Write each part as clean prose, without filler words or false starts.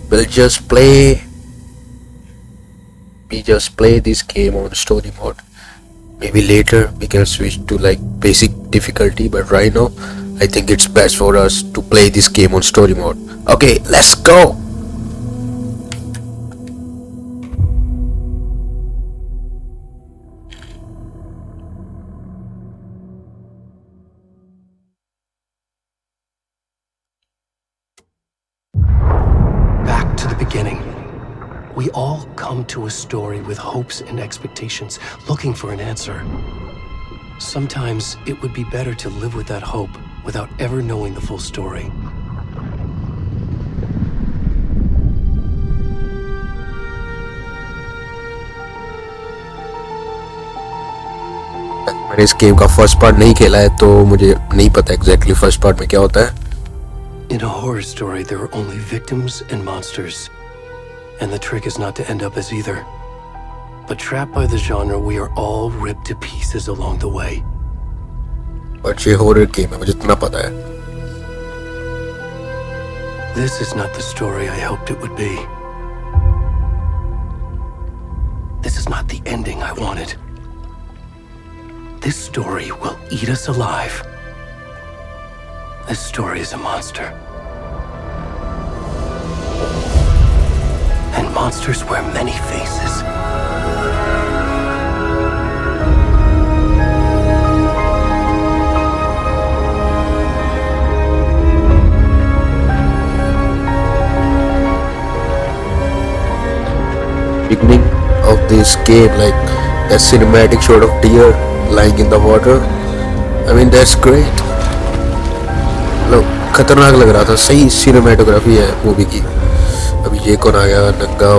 we'll just play we just play this game on story mode. Maybe later we can switch to like basic difficulty, but right now I think it's best for us to play this game on story mode. Okay, let's go. Back to the beginning. We all come to a story with hopes and expectations, looking for an answer. Sometimes it would be better to live with that hope without ever knowing the full story. मैंने इस game का first part नहीं खेला है, तो मुझे नहीं पता एग्जैक्टली फर्स्ट पार्ट में क्या होता है. In a horror story, there are only victims and monsters. And the trick is not to end up as either. But trapped by the genre, we are all ripped to pieces along the way. But ये horror game है, मुझे इतना पता है. This is not the story I hoped it would be. This is not the ending I wanted. This story will eat us alive. This story is a monster. And monsters wear many faces. Beginning of this game, like that cinematic shot of deer lying in the water. I mean, that's great. मतलब खतरनाक लग रहा था. सही cinematography है movie की. अभी ये कौन आ गया, नंगा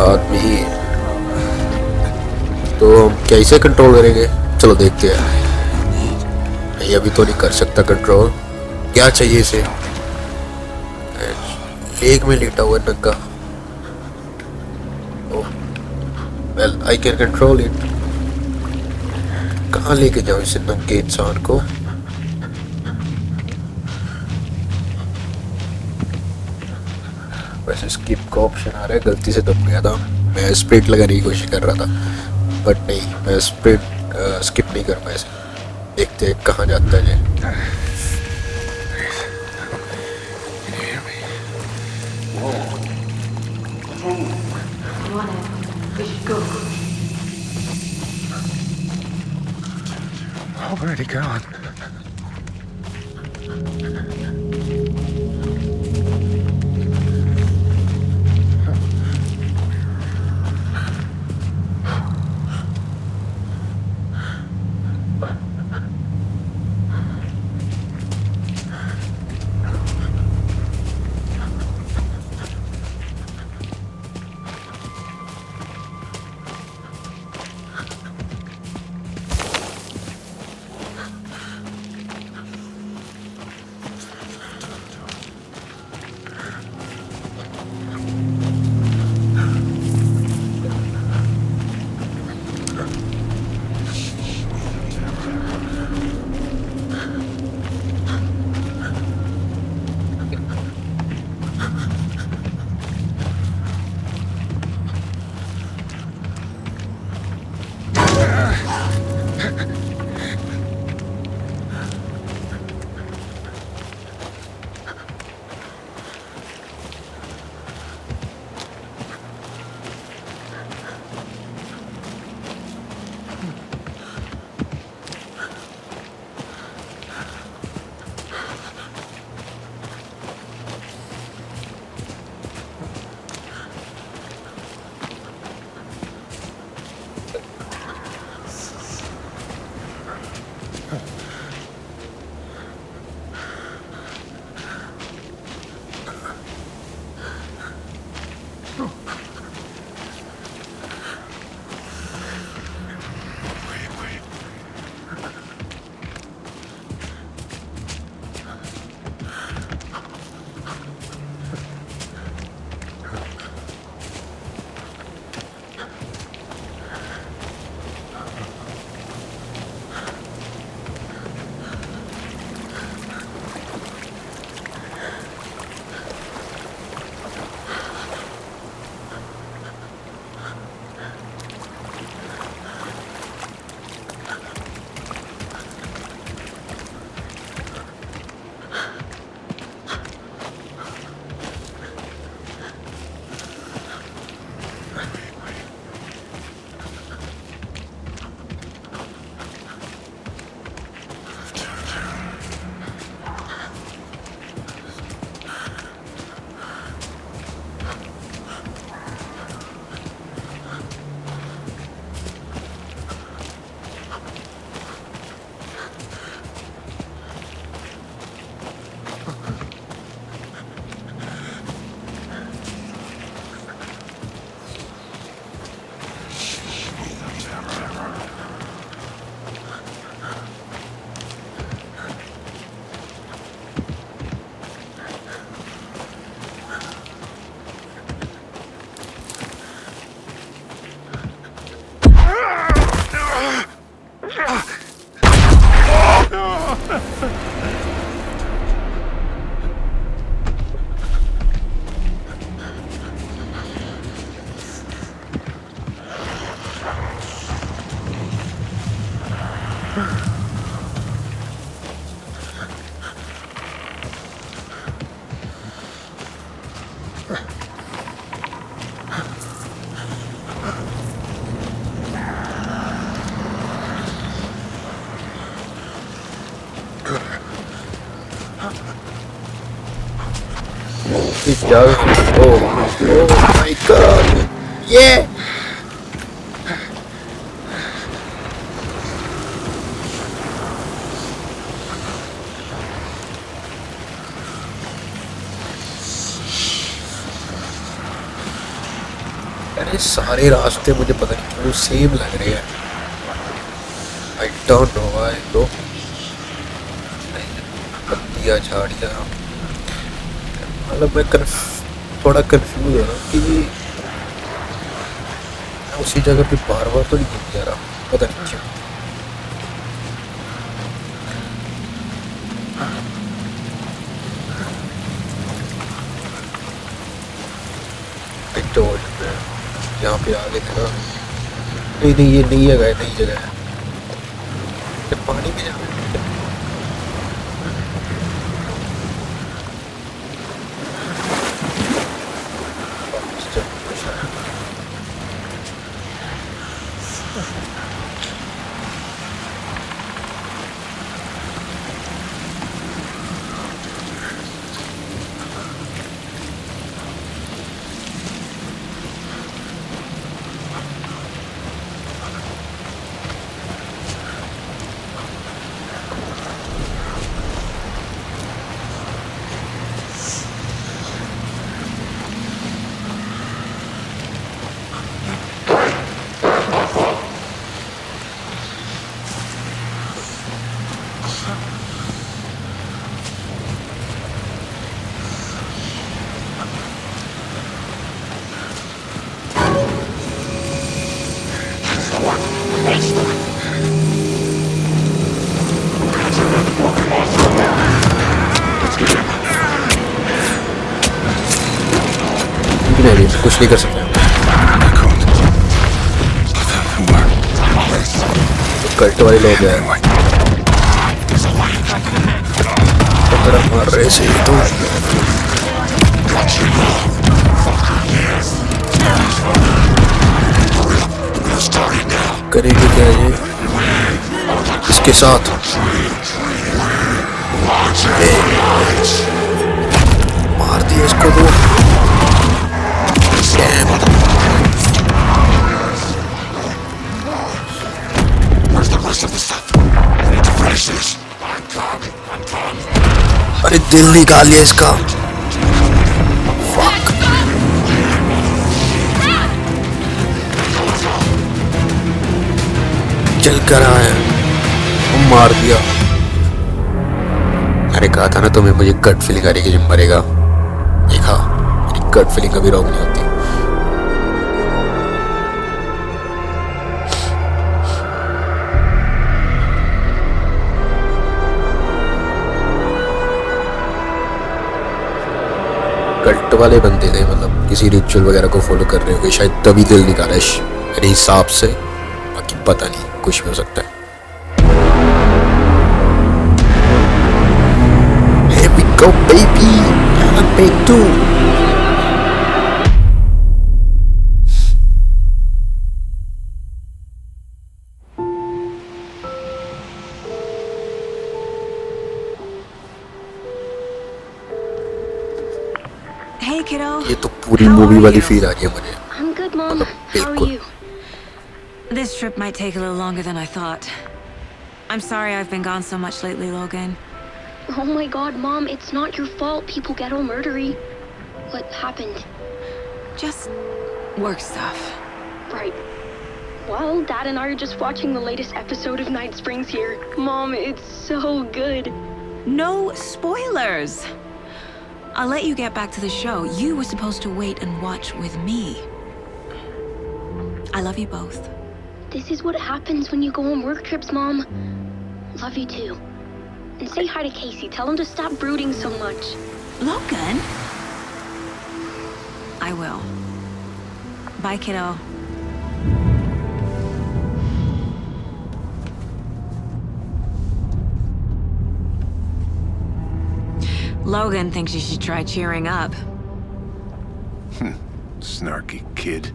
आदमी. तो हम कैसे कंट्रोल करेंगे? चलो देखते हैं. नहीं, अभी तो नहीं कर सकता कंट्रोल. क्या चाहिए इसे? एक में लेटा हुआ नंगा. Well, I can control it. कहाँ लेके जाऊँ इसे नंगे इंसान को? वैसे स्किप का ऑप्शन आ रहा है, गलती से दब गया था. मैं स्प्रिंट लगाने की कोशिश कर रहा था, बट नहीं, मैं स्प्रिंट स्किप नहीं कर पाया इसे. देखते हैं कहाँ जाता है ये. Already gone. It does. Oh my god. Yeah. अरे सारे रास्ते मुझे पता नहीं क्यों सेम लग रहे हैं. I don't know why bro. पत्तियाँ झाड़ियाँ मतलब मैं थोड़ा कंफ्यूज हो रहा हूँ कि मैं उसी जगह पे बार बार तो नहीं घूम जा रहा, पता नहीं क्यों. यहाँ पे आगे था. नहीं नहीं ये नई जगह है, नई जगह है. ये पानी में जाना है. नहीं कुछ नहीं कर सकते. कल्ट वाले लोग हैं. मार रहे से तो करेंगे क्या ये इसके साथ. मार दिया इसको तो. अरे दिल निकाल लिया इसका. Fuck. चल कर रहा है. मार दिया. अरे कहा था ना तुम्हें, मुझे गट फीलिंग आ रही है कि मरेगा. देखा मेरी गट फीलिंग कभी रॉन्ग नहीं होती. कल्ट वाले बंदे थे, मतलब किसी रिचुअल वगैरह को फॉलो कर रहे हो शायद, तभी दिल निकाला मेरे हिसाब से. बाकी पता नहीं, कुछ भी हो सकता है. Here we go baby, I'm big too. Hey kiddo. ये तो पूरी मूवी वाली फील आ रही है मुझे. I'm good, Mom. How are you? This trip might take a little longer than I thought. I'm sorry I've been gone so much lately, Logan. Oh my God, Mom, it's not your fault. People get all murdery. What happened? Just work stuff. Right. Well, Dad and I are just watching the latest episode of Night Springs here. Mom, it's so good. No spoilers. I'll let you get back to the show. You were supposed to wait and watch with me. I love you both. This is what happens when you go on work trips, Mom. Love you too. And say hi to Casey. Tell him to stop brooding so much. Logan? I will. Bye, kiddo. Logan thinks you should try cheering up. Snarky kid.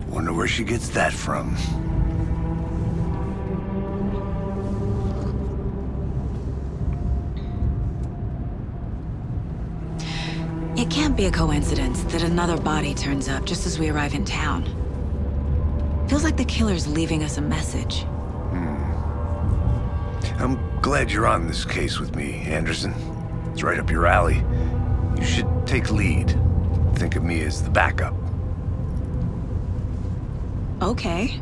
Wonder where she gets that from. It can't be a coincidence that another body turns up just as we arrive in town. Feels like the killer's leaving us a message. I'm glad you're on this case with me, Anderson. It's right up your alley. You should take lead. Think of me as the backup. Okay.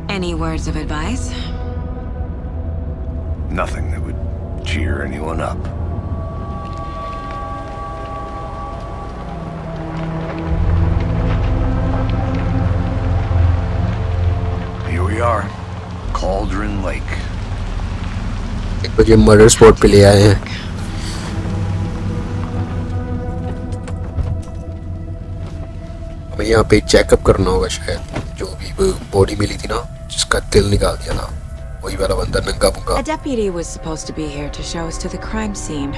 Any words of advice? Nothing that would cheer anyone up. Here we are. Cauldron Lake. मुझे murder spot पे ले आए हैं. हमें यहाँ पे checkup करना होगा शायद. जो भी बॉडी मिली थी ना, जिसका दिल निकाल दिया था, वही वाला बंदा नंगा पुंगा. A deputy was supposed to be here to show us to the crime scene.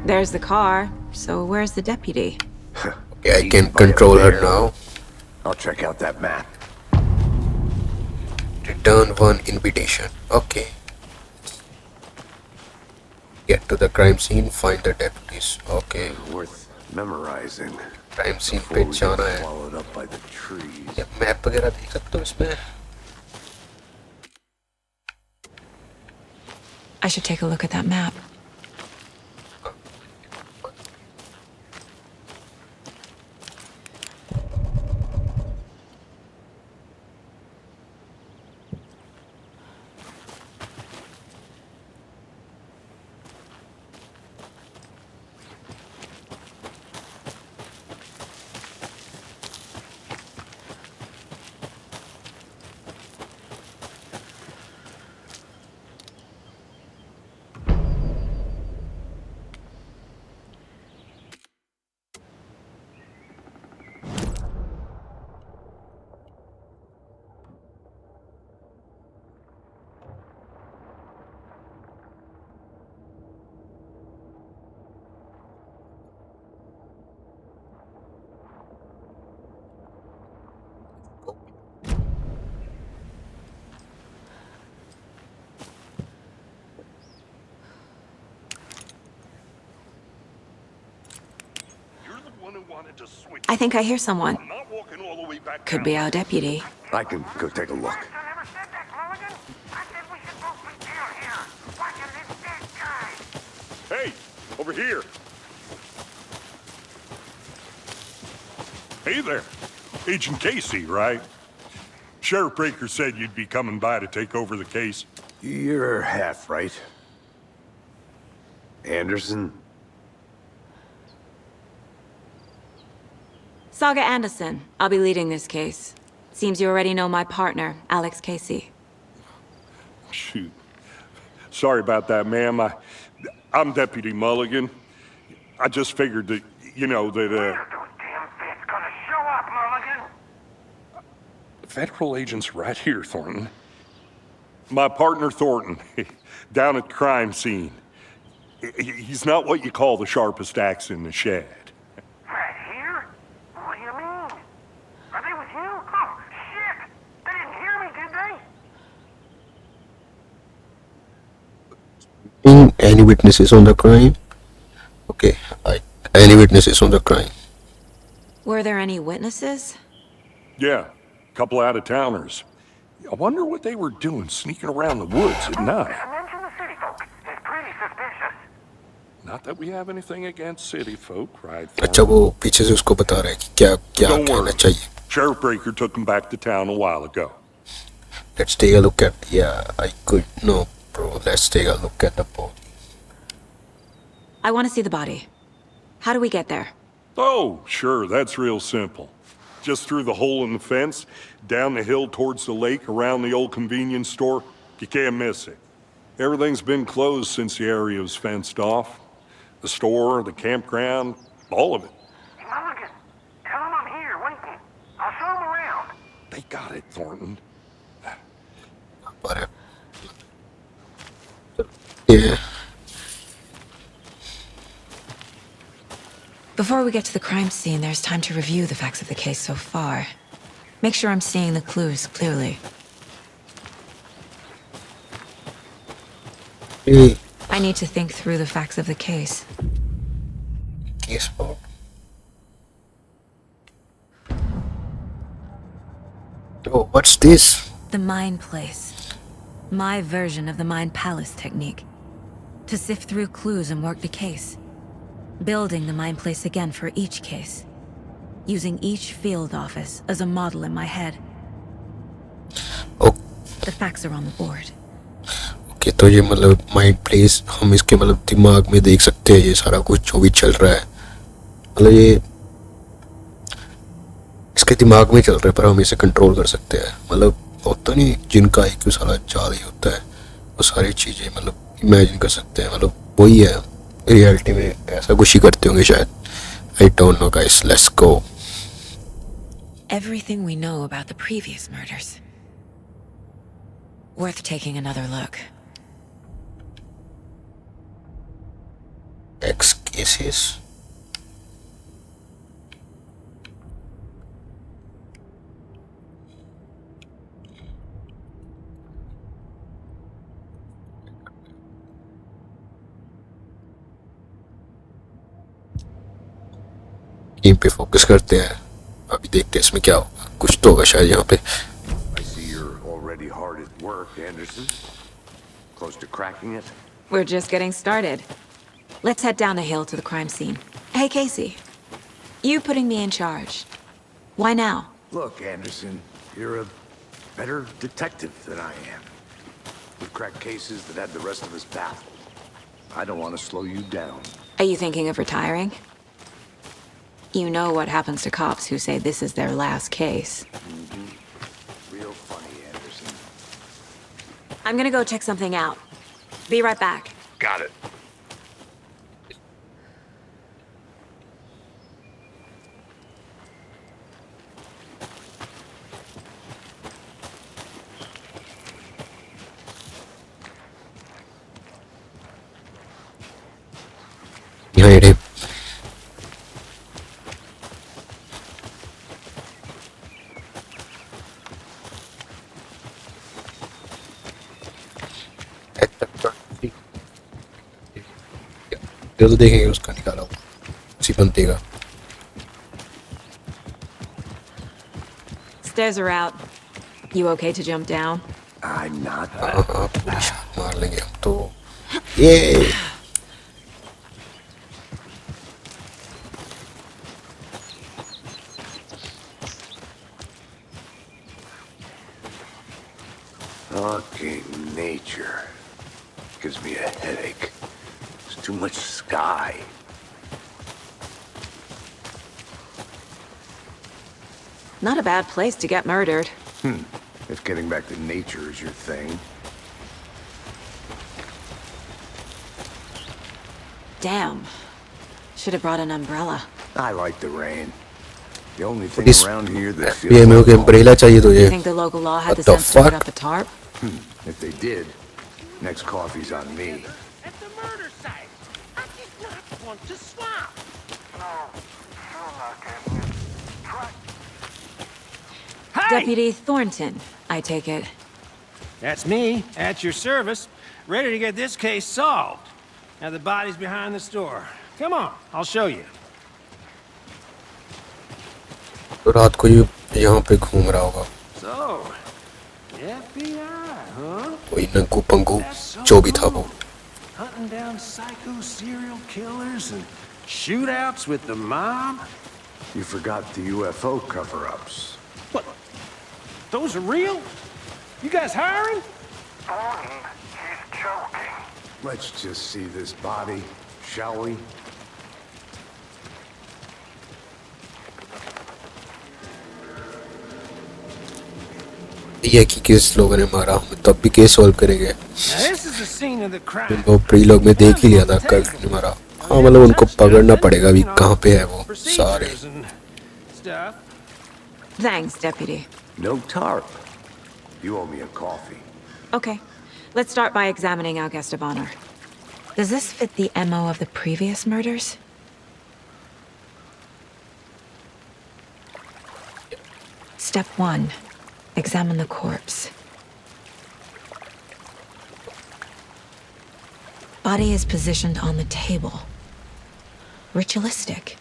There's the car, so where's the deputy? Okay, I can control her now. I'll check out that map. Return one invitation. Okay. Get to the crime scene, find the deputies. Okay. Worth memorizing. Crime scene पे जाना है. Swallowed up by the trees. ये map वगैरह देख सकते हो इसमें? I should take a look at that map. I think I hear someone. Could be our deputy. I can go take a look. Hey, over here. Hey there. Agent Casey, right? Sheriff Breaker said you'd be coming by to take over the case. You're half right. Anderson? Saga Anderson. I'll be leading this case. Seems you already know my partner, Alex Casey. Shoot. Sorry about that, ma'am. I'm Deputy Mulligan. I just figured that, you know, that, When are those damn feds gonna show up, Mulligan? federal agent's right here, Thornton. My partner, Thornton, down at the crime scene. He's not what you call the sharpest axe in the shed. Right here? What do you mean? Are they with you? Oh, shit! They didn't hear me, did they? Any witnesses on the crime? Okay, any witnesses on the crime? Were there any witnesses? Yeah, a couple out-of-towners. I wonder what they were doing sneaking around the woods at night. Mention the city folk. It's pretty suspicious. Not that we have anything against city folk, right? अच्छा वो पीछे से उसको बता रहा है कि क्या क्या Don't कहना worry. चाहिए. Sheriff Breaker took him back to town a while ago. Let's take a look at. Yeah, I could no, bro. Let's take a look at the body. I want to see the body. How do we get there? Oh, sure, that's real simple. Just through the hole in the fence, down the hill towards the lake, around the old convenience store. You can't miss it. Everything's been closed since the area was fenced off. The store, the campground, all of it. Mulligan, tell them I'm here waiting. I'll show them around. They got it, Thornton. But yeah. Before we get to the crime scene, there's time to review the facts of the case so far. Make sure I'm seeing the clues clearly. ये I need to think through the facts of the case. Case पाओ. Oh, what's this? The Mind Place. My version of the Mind Palace technique. To sift through clues and work the case. Building the Mind Place again for each case. Using each field office as a model in my head. Oh, The facts are on the board. okay, तो ये मतलब mind place हम इसके मतलब दिमाग में देख सकते हैं ये सारा कुछ जो भी चल रहा है. मतलब ये इसके दिमाग में चल रहा है पर हम इसे कंट्रोल कर सकते हैं. मतलब होता नहीं जिनका IQ सारा ज़्यादा ही होता है वो सारी चीज़ें मतलब इमेजिन कर सकते हैं. मतलब वही है रियलिटी में ऐसा कुछ ही करते होंगे शायद. I don't know guys, let's go. Everything we know about the previous murders. Worth taking another look. X cases. Game पे फोकस करते हैं. अभी देखते हैं इसमें क्या होगा. कुछ तो होगा शायद यहाँ पे. I see you're already hard at work, Anderson. Close to cracking it? We're just getting started. Let's head down the hill to the crime scene. Hey, Casey. You putting me in charge. Why now? Look, Anderson, you're a better detective than I am. We've cracked cases that had the rest of us baffled. I don't want to slow you down. Are you thinking of retiring? You know what happens to cops who say this is their last case. Real funny, Anderson. I'm gonna go check something out. Be right back. Got it. Behind him. तो देखेंगे उसका निकाला हुआ उसी बंदे का. Stairs are out. You okay to jump down? I'm not. हाँ पूरी शान मार लेंगे हम तो. ये Fucking nature. Gives me a headache. There's too much sky. Not a bad place to get murdered. If getting back to nature is your thing. Damn. Should have brought an umbrella. I like the rain. The only thing This around here that FBI feels में हो like गया home. umbrella चाहिए You तुझे. think the local law had What the the sense to put fuck? up a tarp? If they did, next coffee's on me. At the murder site. I did not want to swap. No, you're not getting it. Try. Hey! Deputy Thornton, I take it. That's me, at your service, ready to get this case solved. Now the body's behind the store. Come on, I'll show you. तो रात को ये यहाँ पे घूम रहा होगा. So, FBI, huh? कोई नंगू पंगू That's so जो भी था वो. cool. Hunting down psycho serial killers and shootouts with the mob? You forgot the UFO cover-ups. What? Those are real? You guys hiring? Thornton, he's joking. Let's just see this body, shall we? ये कि किस लोगों ने मारा हम तब भी case solve करेंगे. Now this is the scene of the crime. उनको प्रीलॉग में देख ही लिया था कल ने मारा. हाँ मतलब उनको पकड़ना पड़ेगा अभी कहाँ पे है वो सारे. Procedures and stuff. Thanks, Deputy. No tarp. You owe me a coffee. Okay, let's start by examining our guest of honor. Does this fit the MO of the previous murders? Step 1. Examine the corpse. Body is positioned on the table. Ritualistic.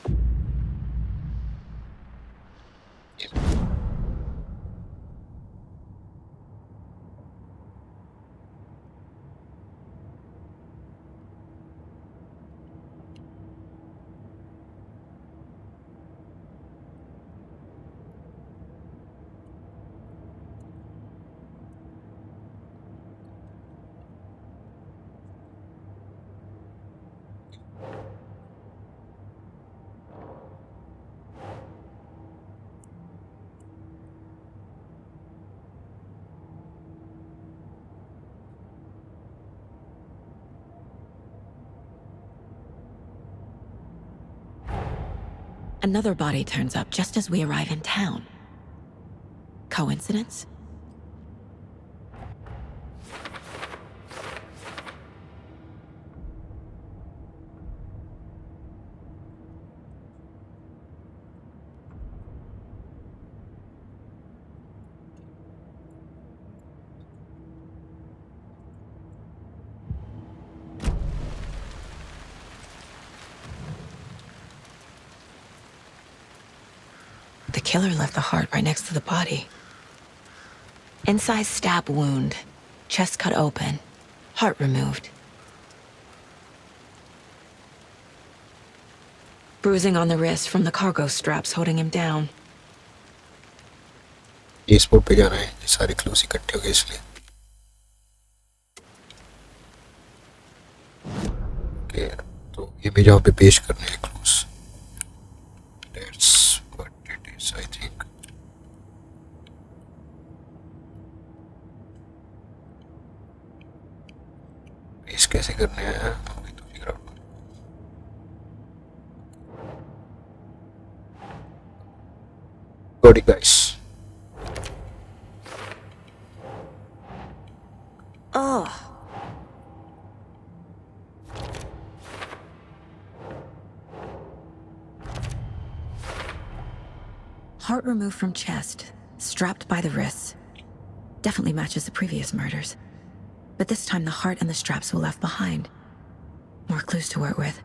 Another body turns up just as we arrive in town. Coincidence? The killer left the heart right next to the body. Incised stab wound, chest cut open, heart removed. Bruising on the wrist from the cargo straps holding him down. ये spot पे जाना है, ये सारे clues इकट्ठे हो गए इसलिए। ओके, तो ये भी जहाँ पे पेश करने हैं clues. That's what it is, I think. पेश कैसे करने हैं? अभी तो figure out. Got it, guys. Heart removed from chest, strapped by the wrists. Definitely matches the previous murders. But this time the heart and the straps were left behind. More clues to work with.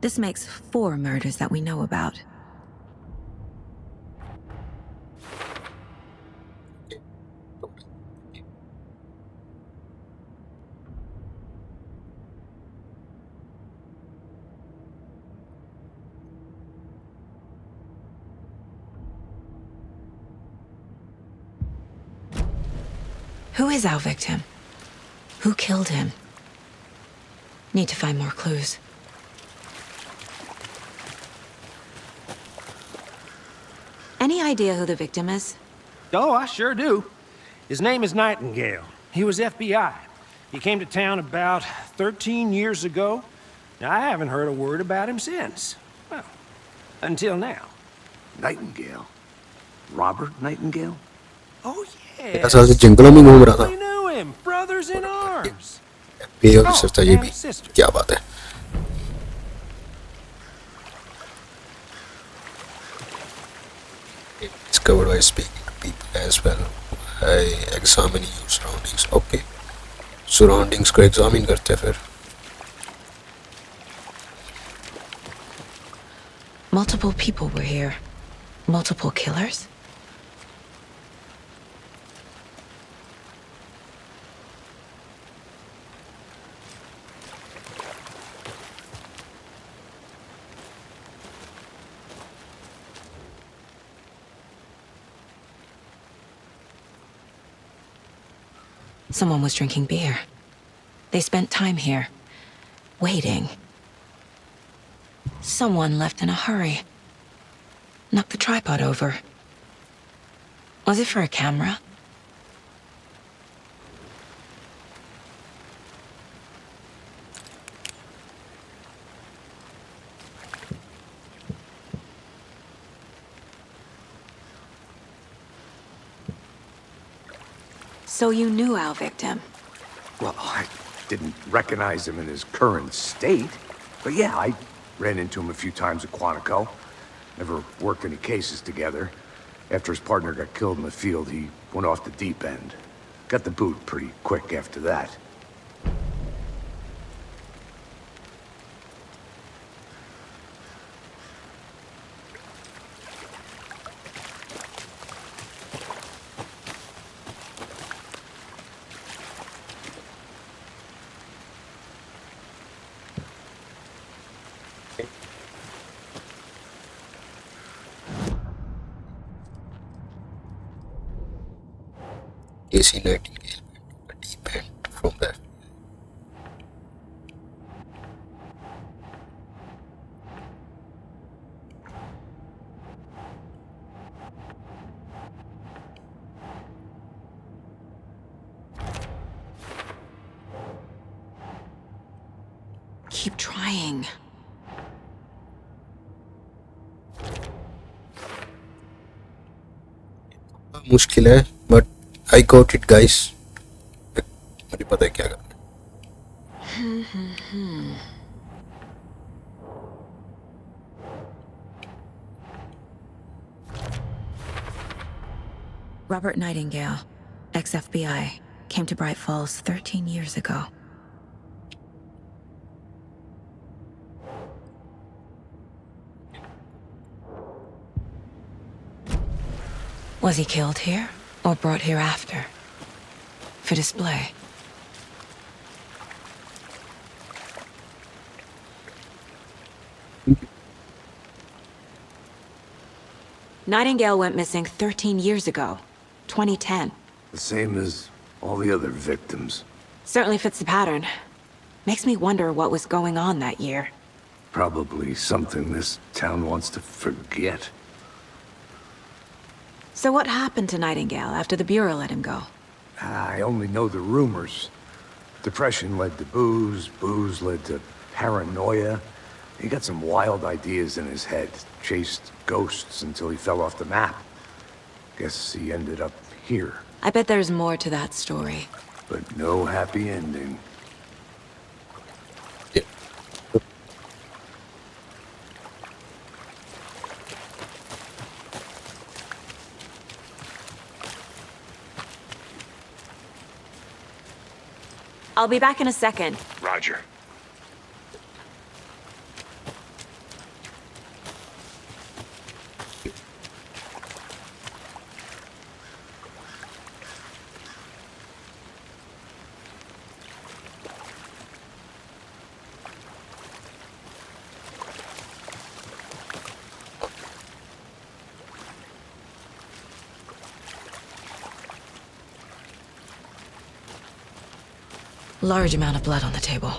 This makes 4 murders that we know about. Who is our victim? Who killed him? Need to find more clues. Any idea who the victim is? Oh, I sure do. His name is Nightingale. He was FBI. He came to town about 13 years ago. Now, I haven't heard a word about him since. Well, until now. Nightingale? Robert Nightingale? Oh, मेरा yeah. साल से जंगलों में घूम रहा था। We knew him. Brothers in arms. पे officer था ये भी। क्या बात है? It's covered by speaking to people as well. I examine your surroundings. Okay. Surroundings को examine करते हैं फिर। Multiple people were here. Multiple killers? Someone was drinking beer. They spent time here, waiting. Someone left in a hurry. Knocked the tripod over. Was it for a camera? So you knew our victim? Well, I didn't recognize him in his current state. But yeah, I ran into him a few times at Quantico. Never worked any cases together. After his partner got killed in the field, he went off the deep end. Got the boot pretty quick after that. AC Nightingale a deep end from there. Keep trying. मुश्किल है but I got it guys. मुझे पता है क्या करना है. Robert Nightingale, ex-FBI, came to Bright Falls 13 years ago. Was he killed here, or brought here after? For display? Nightingale went missing 13 years ago, 2010. The same as all the other victims. Certainly fits the pattern. Makes me wonder what was going on that year. Probably something this town wants to forget. So what happened to Nightingale after the Bureau let him go? I only know the rumors. Depression led to booze, booze led to paranoia. He got some wild ideas in his head, chased ghosts until he fell off the map. Guess he ended up here. I bet there's more to that story. But no happy ending. Yeah. I'll be back in a second. Roger. Large amount of blood on the table.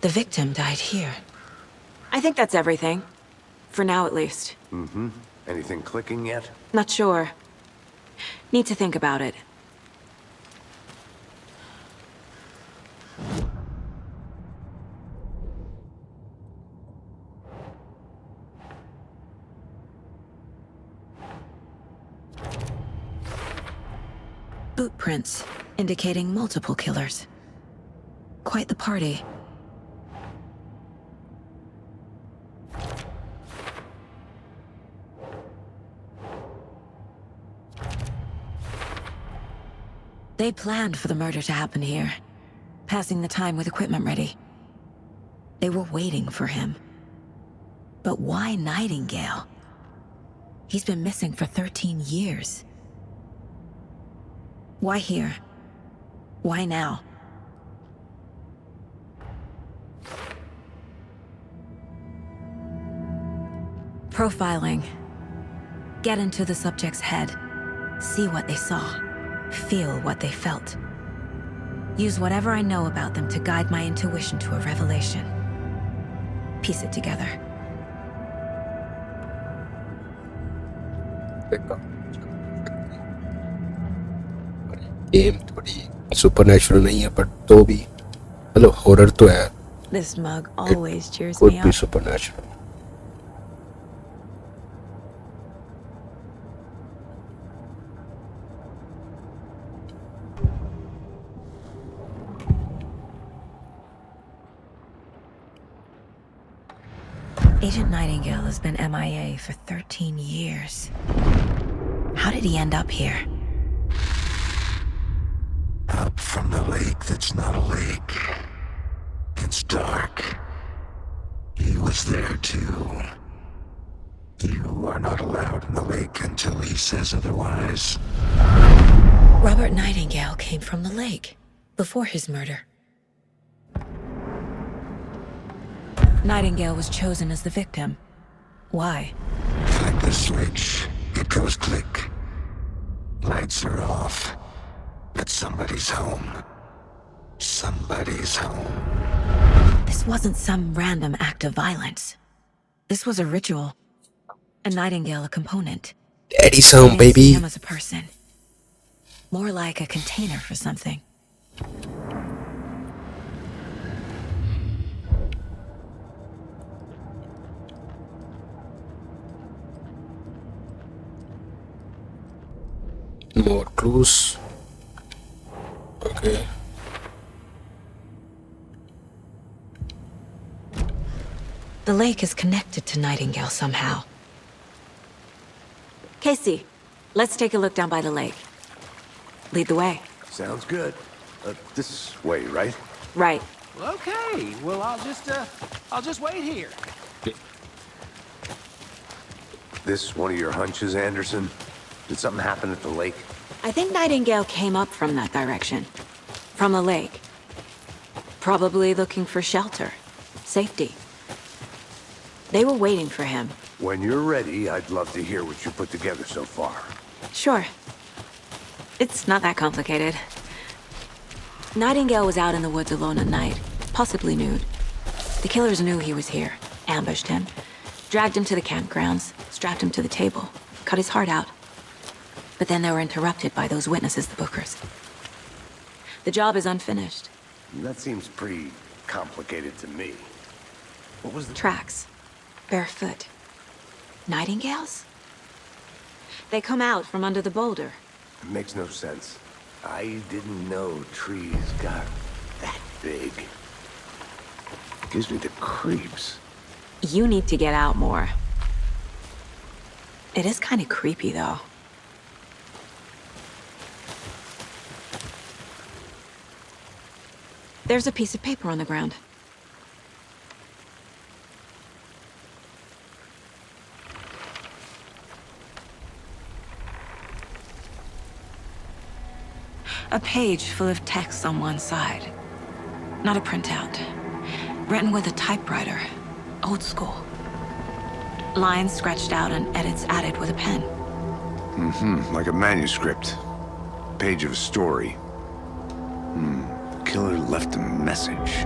The victim died here. I think that's everything. For now, at least. Mm-hmm. Anything clicking yet? Not sure. Need to think about it. Boot prints, indicating multiple killers. Quite the party. They planned for the murder to happen here, passing the time with equipment ready. They were waiting for him. But why Nightingale? He's been missing for 13 years. Why here? Why now? Profiling. Get into the subject's head. See what they saw. Feel what they felt. Use whatever I know about them to guide my intuition to a revelation. Piece it together. Game थोड़ी supernatural नहीं है पर तो भी hello horror तो है. This mug always cheers could me be up. supernatural. Agent Nightingale has been MIA for 13 years. How did he end up here? Up from the lake that's not a lake. It's dark. He was there too. You are not allowed in the lake until he says otherwise. Robert Nightingale came from the lake before his murder. Nightingale was chosen as the victim. Why? Flick the switch. It goes click. Lights are off. But somebody's home. Somebody's home. This wasn't some random act of violence. This was a ritual. And Nightingale a component. Daddy's I home, didn't see baby. him as a person. More like a container for something. More clues. Okay. The lake is connected to Nightingale somehow. Casey, let's take a look down by the lake. Lead the way. Sounds good. This way, right? Right. Okay, well, I'll just wait here. This one of your hunches, Anderson? Did something happen at the lake? I think Nightingale came up from that direction. From the lake. Probably looking for shelter. Safety. They were waiting for him. When you're ready, I'd love to hear what you put together so far. Sure. It's not that complicated. Nightingale was out in the woods alone at night, possibly nude. The killers knew he was here, ambushed him, dragged him to the campgrounds, strapped him to the table, cut his heart out. But then they were interrupted by those witnesses, the Bookers. The job is unfinished. That seems pretty complicated to me. What was the... Tracks. Barefoot. Nightingales? They come out from under the boulder. It makes no sense. I didn't know trees got that big. Gives me the creeps. You need to get out more. It is kind of creepy, though. There's a piece of paper on the ground. A page full of text on one side. Not a printout. Written with a typewriter. Old school. Lines scratched out and edits added with a pen. Like a manuscript. Page of a story. Killer left a message.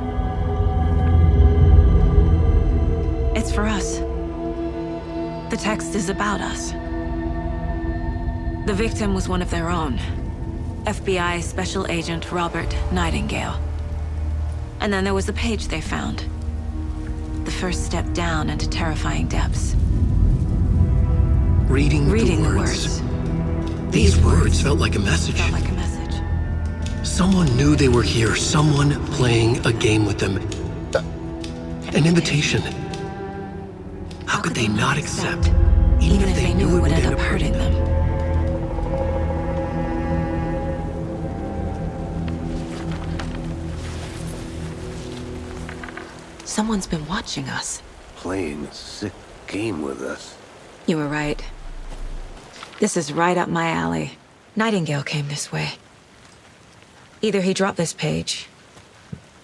It's for us. The text is about us. The victim was one of their own. FBI Special Agent Robert Nightingale. And then there was the page they found. The first step down into terrifying depths. Reading the words. These words felt like a message. Felt like a message. Someone knew they were here. Someone playing a game with them. An invitation. How could they not accept? Even if they knew it would end up hurting them. Someone's been watching us. Playing a sick game with us. You were right. This is right up my alley. Nightingale came this way. Either he dropped this page,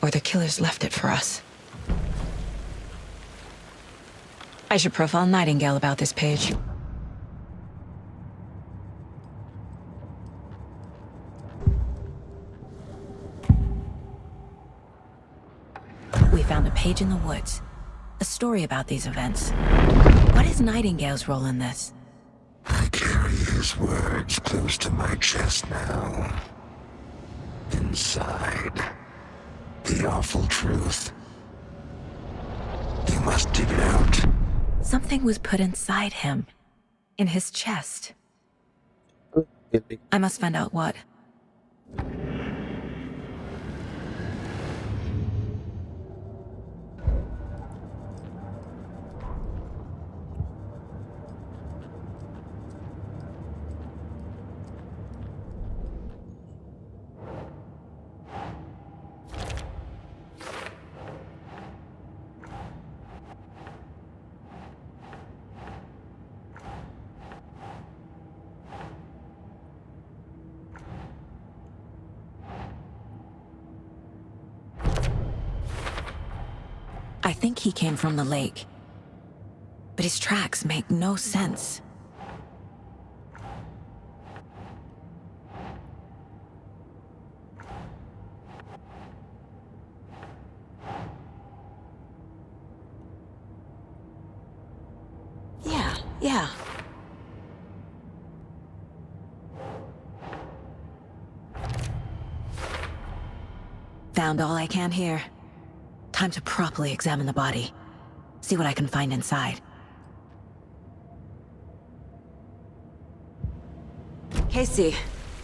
or the killers left it for us. I should profile Nightingale about this page. We found a page in the woods. A story about these events. What is Nightingale's role in this? I carry his words close to my chest now. Inside, the awful truth. You must dig it out. Something was put inside him. In his chest. I must find out what. I think he came from the lake. But his tracks make no sense. Yeah. Found all I can here. Time to properly examine the body. See what I can find inside. Casey,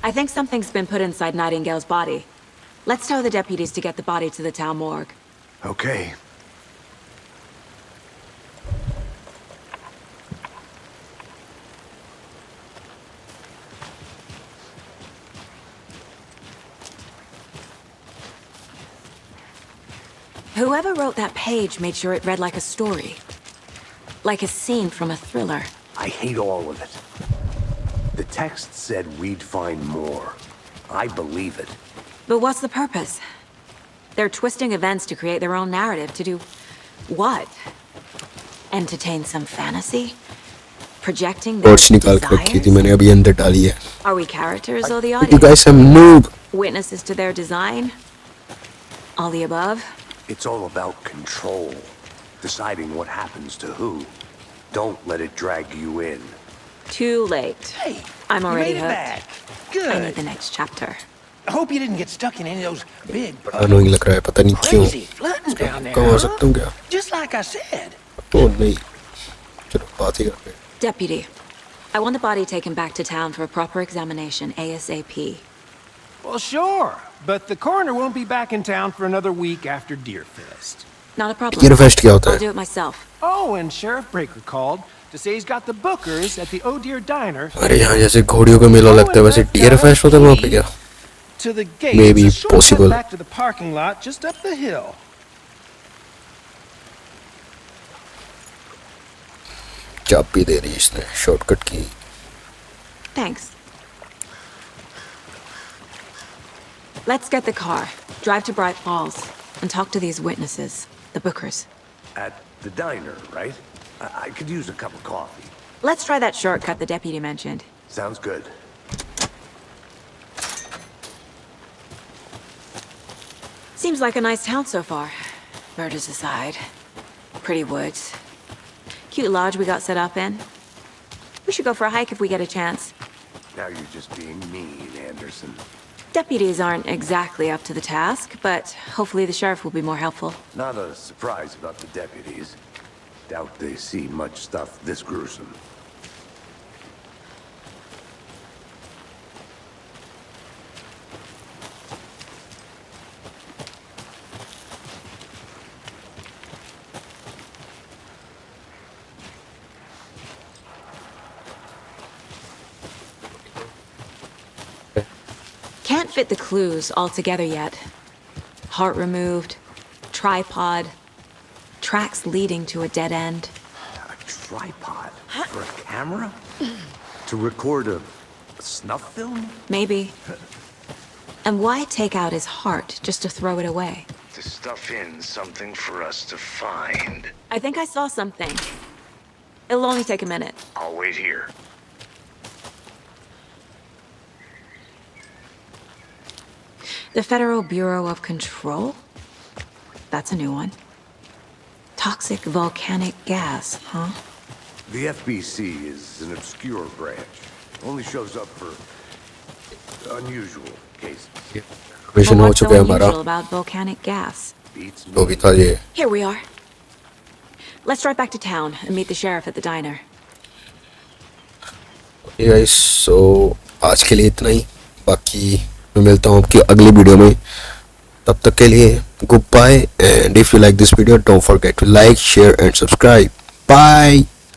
I think something's been put inside Nightingale's body. Let's tell the deputies to get the body to the town morgue. Okay. Whoever wrote that page made sure it read like a story. Like a scene from a thriller. I hate all of it. The text said we'd find more. I believe it. But what's the purpose? They're twisting events to create their own narrative to do what? Entertain some fantasy? Projecting their Torch निकाल के रखी थी desires? मैंने अभी अंदर डाली है. Are we characters or the You audience? guys are noob. Witnesses to their design? All the above? It's all about control. Deciding what happens to who. Don't let it drag you in. Too late. Hey, I'm you already made it hooked. back. I Good. need the next chapter. I hope you didn't get stuck in any of those big, Annoying लग रहा है पता नहीं क्यों. crazy flooding down there, कहाँ आ huh? सकता हूँ क्या? Just like I said. Oh नहीं. चलो बात ही करते हैं. Deputy, I want the body taken back to town for a proper examination ASAP. Well, sure. But the coroner won't be back in town for another week after Deerfest. Not a problem. Deer Fest क्या होता I'll है? do it myself. Oh, and Sheriff Breaker called to say he's got the bookers at the Oh Deer Diner अरे यहाँ जैसे घोड़ियों का मेला लगता है वैसे Deer Fest होता है वहाँ पे क्या? to the gate. Maybe It's a short cut possible. back to the parking lot just up the hill. चाबी दे रही है इसने शॉर्टकट की. Thanks. Let's get the car, drive to Bright Falls, and talk to these witnesses, the bookers. At the diner, right? I could use a cup of coffee. Let's try that shortcut the deputy mentioned. Sounds good. Seems like a nice town so far. Murders aside. Pretty woods. Cute lodge we got set up in. We should go for a hike if we get a chance. Now you're just being mean, Anderson. Deputies aren't exactly up to the task, but hopefully the sheriff will be more helpful. Not a surprise about the deputies. Doubt they see much stuff this gruesome. Can't fit the clues all together yet. Heart removed, tripod, tracks leading to a dead end. A tripod? For a camera? To record a snuff film? Maybe. And why take out his heart just to throw it away? To stuff in something for us to find. I think I saw something. It'll only take a minute. I'll wait here. The Federal Bureau of Control? That's a new one. Toxic volcanic gas, huh? The FBC is an obscure branch. Only shows up for unusual cases. Mission But हो what's so चुका है हमारा. unusual about volcanic gas? Beats जो भी था ये. Here we are. Let's drive back to town and meet the sheriff at the diner. Okay guys, so आज के लिए इतना ही. बाकी मैं मिलता हूँ आपकी अगली वीडियो में. तब तक के लिए goodbye, and if you like this video don't forget to like, share and subscribe. Bye.